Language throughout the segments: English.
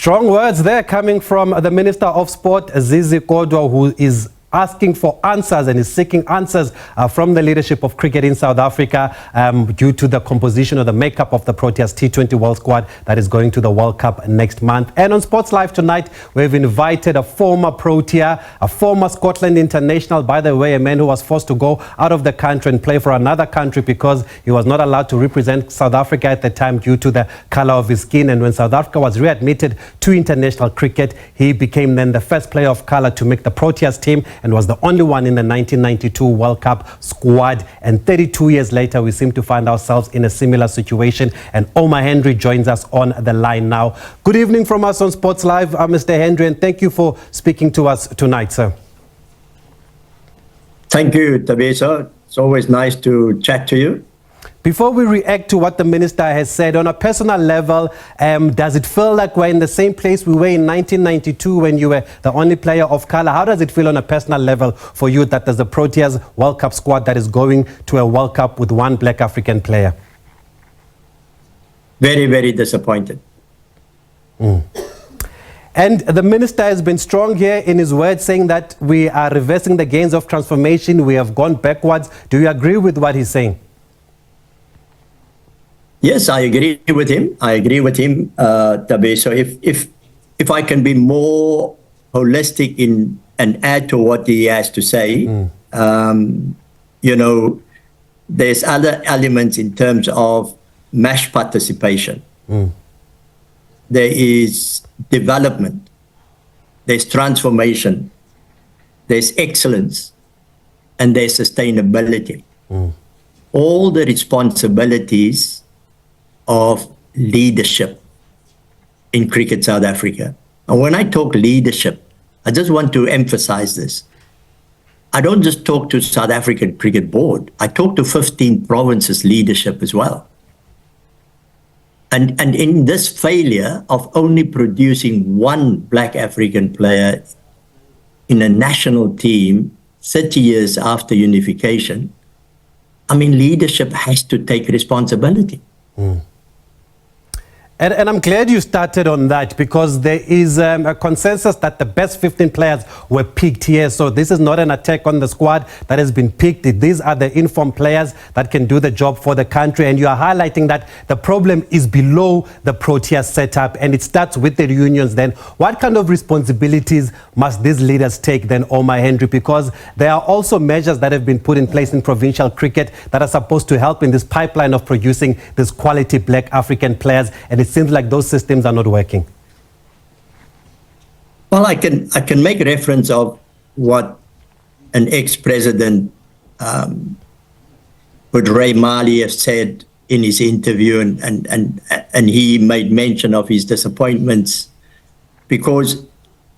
Strong words there coming from the Minister of Sport, Zizi Kodwa, who is asking for answers and is seeking answers from the leadership of cricket in South Africa due to the composition or the makeup of the Proteas T20 World Squad that is going to the World Cup next month. And on Sports Live tonight, we've invited a former Protea, a former Scotland international, by the way, a man who was forced to go out of the country and play for another country because he was not allowed to represent South Africa at the time due to the color of his skin. And when South Africa was readmitted to international cricket, he became then the first player of color to make the Proteas team and was the only one in the 1992 World Cup squad. And 32 years later, we seem to find ourselves in a similar situation. And Omar Henry joins us on the line now. Good evening from us on Sports Live, Mr. Henry, and thank you for speaking to us tonight, sir. Thank you, Tabisa. It's always nice to chat to you. Before we react to what the minister has said, on a personal level, does it feel like we're in the same place we were in 1992 when you were the only player of color? How does it feel on a personal level for you that there's a Proteas World Cup squad that is going to a World Cup with one black African player? Very, very disappointed. And the minister has been strong here in his words, saying that we are reversing the gains of transformation. We have gone backwards. Do you agree with what he's saying? Yes, I agree with him. Tabe. So if I can be more holistic and add to what he has to say, you know, there's other elements in terms of match participation. There is development, there's transformation, there's excellence, and there's sustainability. All the responsibilities of leadership in Cricket South Africa. And when I talk leadership, I just want to emphasize this. I don't just talk to South African Cricket Board. I talk to 15 provinces leadership as well. And in this failure of only producing one black African player in a national team 30 years after unification, I mean, leadership has to take responsibility. And I'm glad you started on that, because there is a consensus that the best 15 players were picked here. So this is not an attack on the squad that has been picked. These are the informed players that can do the job for the country. And you are highlighting that the problem is below the Proteas setup and it starts with the unions. Then what kind of responsibilities must these leaders take then, Omar Henry? Because there are also measures that have been put in place in provincial cricket that are supposed to help in this pipeline of producing this quality black African players. And it seems like those systems are not working. Well, I can make reference of what an ex-president Ray Mali has said in his interview, and he made mention of his disappointments, because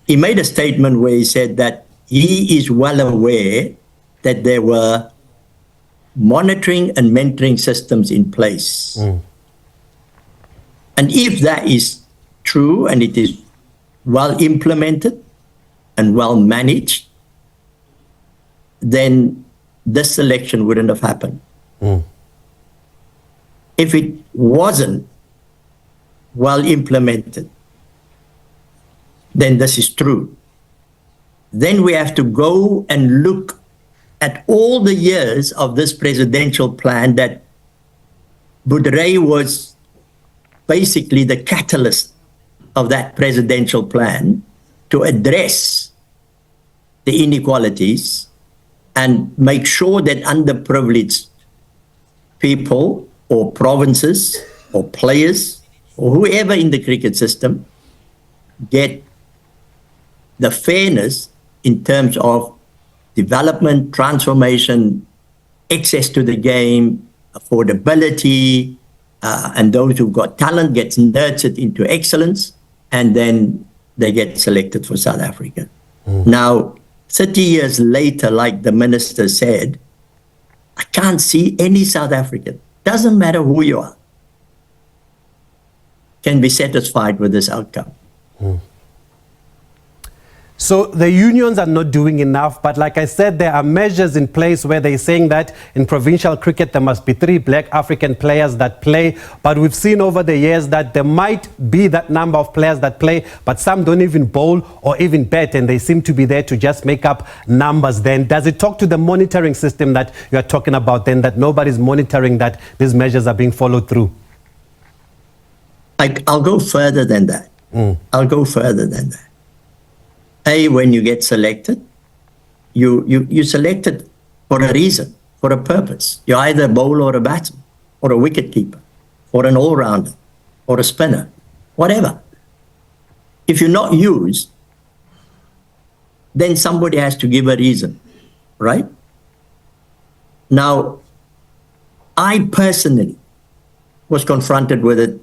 he made a statement where he said that he is well aware that there were monitoring and mentoring systems in place. And if that is true and it is well implemented and well managed, then this selection wouldn't have happened. If it wasn't well implemented, then this is true. Then we have to go and look at all the years of this presidential plan that Ray was basically the catalyst of that presidential plan to address the inequalities and make sure that underprivileged people or provinces or players or whoever in the cricket system get the fairness in terms of development, transformation, access to the game, affordability, and those who've got talent gets nurtured into excellence, and then they get selected for South Africa. Now, 30 years later, like the minister said, I can't see any South African, doesn't matter who you are, can be satisfied with this outcome. So the unions are not doing enough, but like I said, there are measures in place where they're saying that in provincial cricket there must be 3 black African players that play, but we've seen over the years that there might be that number of players that play, but some don't even bowl or even bat, and they seem to be there to just make up numbers. Then does it talk to the monitoring system that you are talking about then, that nobody's monitoring that these measures are being followed through? I'll go further than that. I'll go further than that. When you get selected, you selected for a reason, for a purpose. You're either a bowler or a batsman, or a wicket keeper, or an all-rounder, or a spinner, whatever. If you're not used, then somebody has to give a reason, right? Now, I personally was confronted with it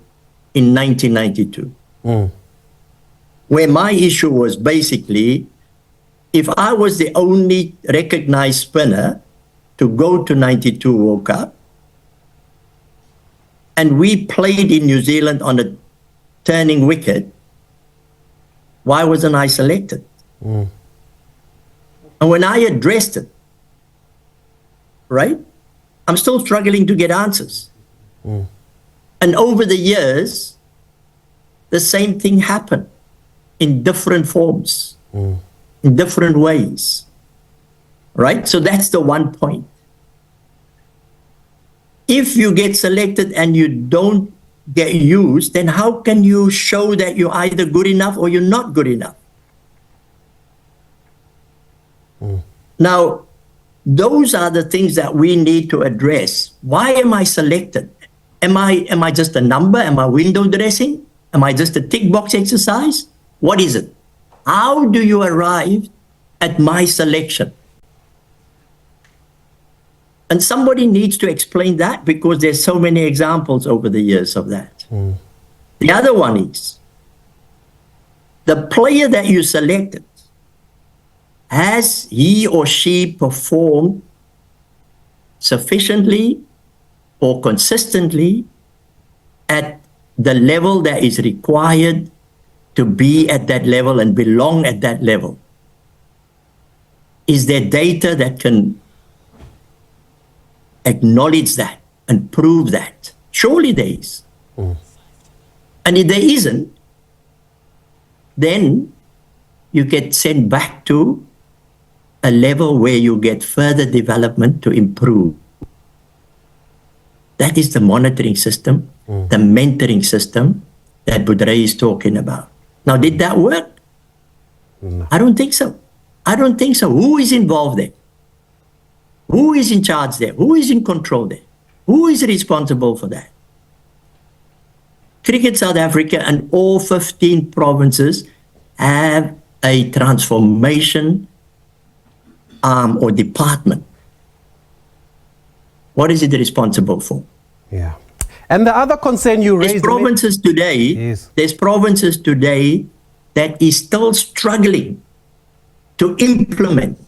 in 1992. Where my issue was basically, if I was the only recognized spinner to go to 92 World Cup, and we played in New Zealand on a turning wicket, why wasn't I selected? And when I addressed it, right, I'm still struggling to get answers. And over the years, the same thing happened in different forms, in different ways, right? So that's the one point. If you get selected and you don't get used, then how can you show that you're either good enough or you're not good enough? Now, those are the things that we need to address. Why am I selected? Am I just a number? Am I window dressing? Am I just a tick box exercise? What is it? How do you arrive at my selection? And somebody needs to explain that, because there's so many examples over the years of that. The other one is, the player that you selected, has he or she performed sufficiently or consistently at the level that is required to be at that level and belong at that level? Is there data that can acknowledge that and prove that? Surely there is. And if there isn't, then you get sent back to a level where you get further development to improve. That is the monitoring system, the mentoring system that Budray is talking about. Now, did that work? No. I don't think so. I don't think so. Who is involved there? Who is in charge there? Who is in control there? Who is responsible for that? Cricket South Africa and all 15 provinces have a transformation arm or department. What is it responsible for? Yeah. And the other concern you raised... There's provinces today that is still struggling to implement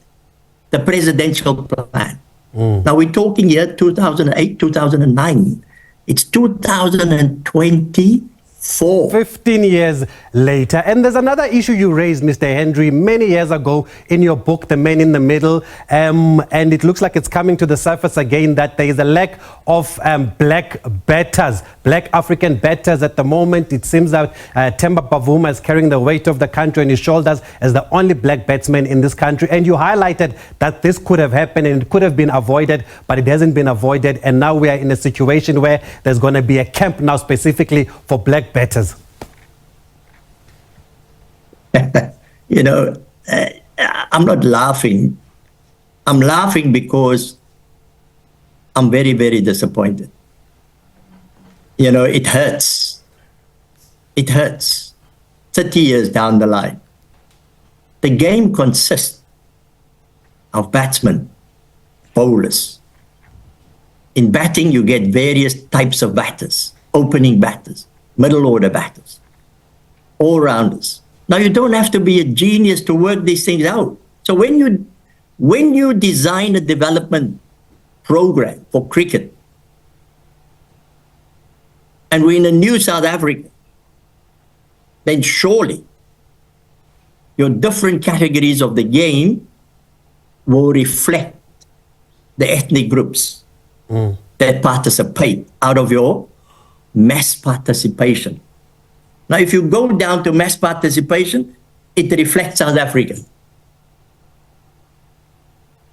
the presidential plan. Now we're talking here 2008, 2009. It's 2024. 15 years later. And there's another issue you raised, Mr. Henry, many years ago in your book, The Man in the Middle. And it looks like it's coming to the surface again, that there is a lack of black batters, black African batters at the moment. It seems that Themba Bavuma is carrying the weight of the country on his shoulders as the only black batsman in this country. And you highlighted that this could have happened and it could have been avoided, but it hasn't been avoided. And now we are in a situation where there's going to be a camp now specifically for black batters. You know, I'm not laughing. I'm laughing because I'm very, very disappointed. You know, it hurts. It hurts. 30 years down the line. The game consists of batsmen, bowlers. In batting, you get various types of batters: opening batters, middle order batters, all-rounders. Now, you don't have to be a genius to work these things out. So when you design a development program for cricket, and we're in a new South Africa, then surely your different categories of the game will reflect the ethnic groups that participate out of your mass participation. Now, if you go down to mass participation, it reflects South Africa.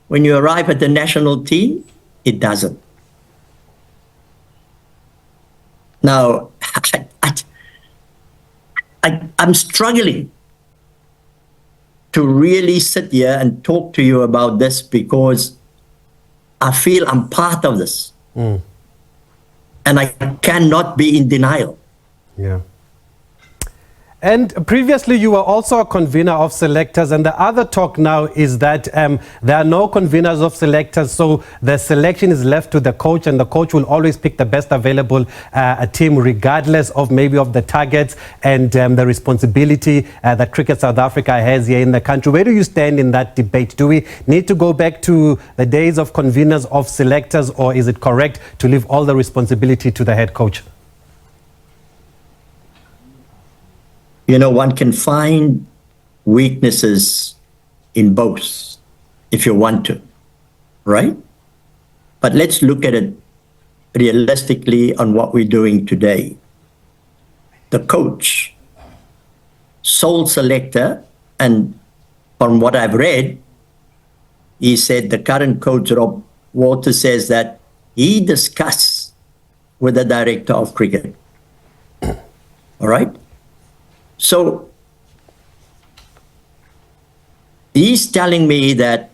When you arrive at the national team, it doesn't. Now, I'm struggling to really sit here and talk to you about this because I feel I'm part of this. And I cannot be in denial. Yeah. And previously you were also a convener of selectors, and the other talk now is that there are no conveners of selectors, so the selection is left to the coach, and the coach will always pick the best available team regardless of maybe of the targets and the responsibility that Cricket South Africa has here in the country. Where do you stand in that debate? Do we need to go back to the days of conveners of selectors, or is it correct to leave all the responsibility to the head coach? You know, one can find weaknesses in both if you want to, right? But let's look at it realistically on what we're doing today. The coach, sole selector, and from what I've read, he said the current coach, Rob Walters, says that he discussed with the director of cricket. All right? So he's telling me that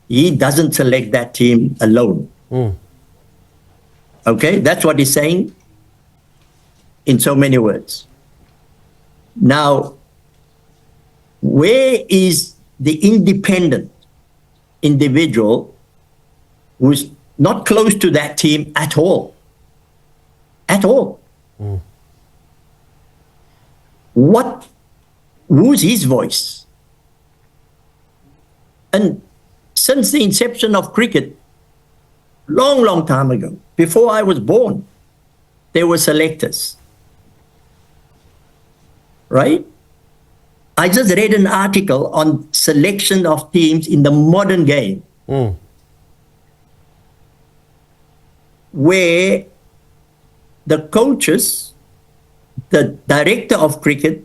he doesn't select that team alone. Okay, that's what he's saying in so many words. Now, where is the independent individual who's not close to that team at all? At all. Who's his voice? And since the inception of cricket, long time ago, before I was born, there were selectors, right? I just read an article on selection of teams in the modern game, where the coaches, the director of cricket,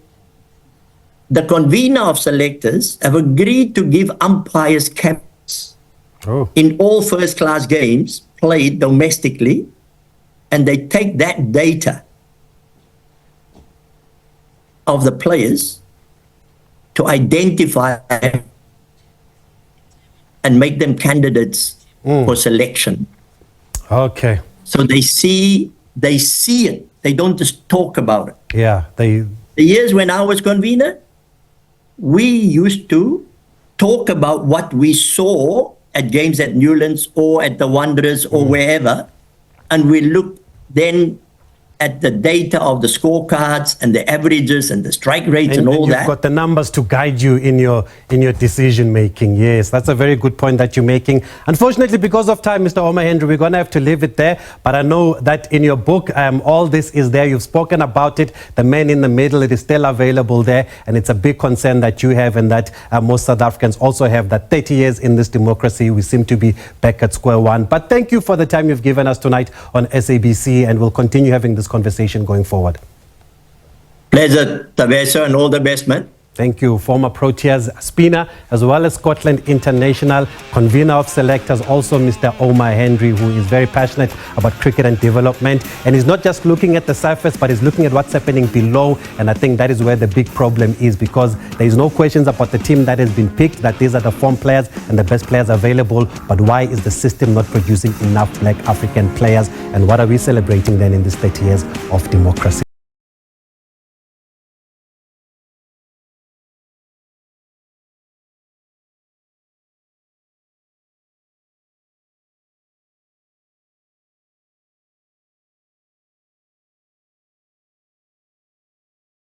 the convener of selectors have agreed to give umpires caps in all first-class games played domestically, and they take that data of the players to identify and make them candidates for selection. Okay. So they see it. They don't just talk about it. Yeah. The years when I was convener, we used to talk about what we saw at games at Newlands or at the Wanderers or wherever, and we looked then at the data of the scorecards and the averages and the strike rates and all that. You've got the numbers to guide you in your decision making. Yes, that's a very good point that you're making. Unfortunately, because of time, Mr. Omar Henry, we're going to have to leave it there. But I know that in your book, all this is there. You've spoken about it. The man in the middle, it is still available there. And it's a big concern that you have and that most South Africans also have, that 30 years in this democracy, we seem to be back at square one. But thank you for the time you've given us tonight on SABC, and we'll continue having this conversation going forward. Pleasure, Tavesa, and all the best, man. Thank you. Former Proteas spinner, as well as Scotland international, convener of selectors, also Mr. Omar Henry, who is very passionate about cricket and development. And he's not just looking at the surface, but he's looking at what's happening below. And I think that is where the big problem is, because there is no questions about the team that has been picked, that these are the form players and the best players available. But why is the system not producing enough black African players? And what are we celebrating then in these 30 years of democracy?